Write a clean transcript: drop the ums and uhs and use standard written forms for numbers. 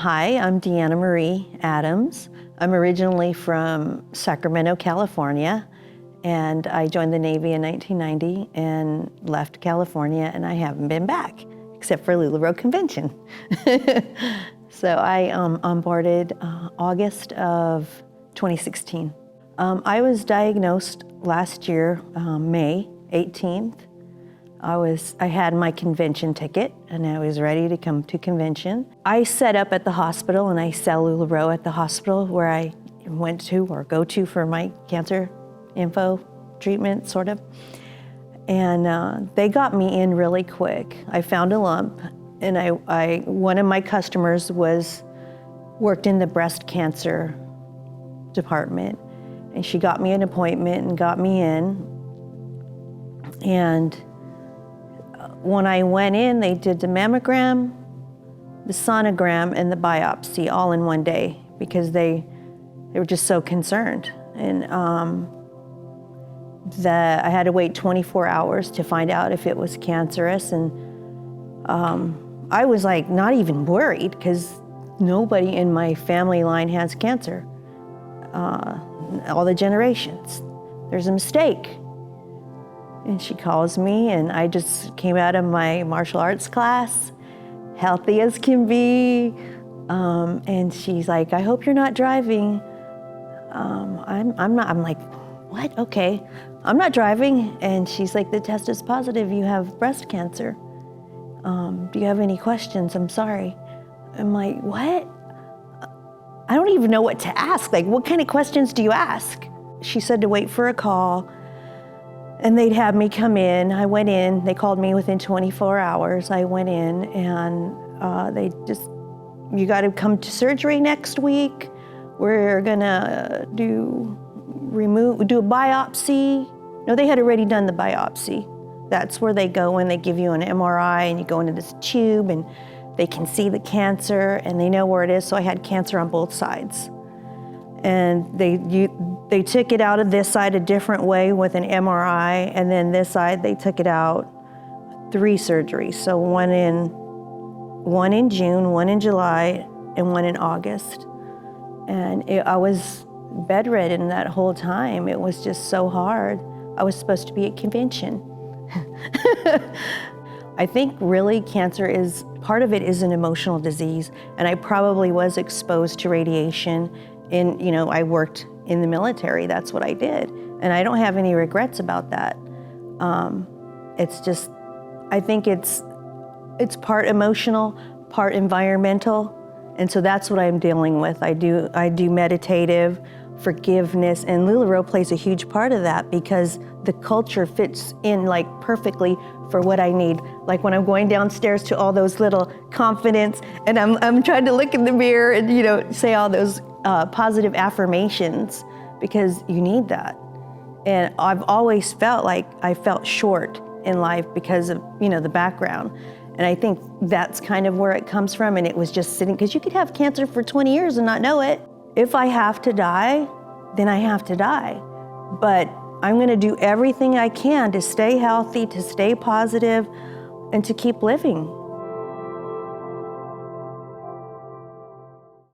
Hi, I'm Deanna Marie Adams. I'm originally from Sacramento, California, and I joined the Navy in 1990 and left California, and I haven't been back, except for LuLaRoe Convention. So I onboarded August of 2016. I was diagnosed last year, May 18th. I had my convention ticket and I was ready to come to convention. I set up at the hospital and I sell LuLaRoe at the hospital where I went to or go to for my cancer info treatment, sort of. And they got me in really quick. I found a lump and one of my customers worked in the breast cancer department, and she got me an appointment and got me in. And when I went in, they did the mammogram, the sonogram, and the biopsy all in one day because they were just so concerned. And I had to wait 24 hours to find out if it was cancerous. And I was like not even worried because nobody in my family line has cancer. All the generations. There's a mistake. And she calls me, and I just came out of my martial arts class, healthy as can be. And she's like, I hope you're not driving. I'm not. I'm like, what? Okay, I'm not driving. And she's like, the test is positive. You have breast cancer. Do you have any questions? I'm sorry. I'm like, what? I don't even know what to ask. Like, what kind of questions do you ask? She said to wait for a call. And they'd have me come in. I went in, they called me within 24 hours. I went in and you gotta come to surgery next week. We're gonna do a biopsy. No, they had already done the biopsy. That's where they go and they give you an MRI and you go into this tube and they can see the cancer and they know where it is. So I had cancer on both sides. And they took it out of this side a different way with an MRI, and then this side they took it out 3 surgeries. So one in June, one in July, and one in August. And I was bedridden that whole time. It was just so hard. I was supposed to be at convention. I think really part of it is an emotional disease, and I probably was exposed to radiation. I worked in the military, that's what I did. And I don't have any regrets about that. It's just, I think it's part emotional, part environmental. And so that's what I'm dealing with. I do meditative, forgiveness, and LuLaRoe plays a huge part of that because the culture fits in like perfectly for what I need. Like when I'm going downstairs to all those little confidence, and I'm trying to look in the mirror and say all those positive affirmations because you need that. And I've always felt like I felt short in life because of the background. And I think that's kind of where it comes from. And it was just sitting, because you could have cancer for 20 years and not know it. If I have to die, then I have to die. But I'm gonna do everything I can to stay healthy, to stay positive, and to keep living.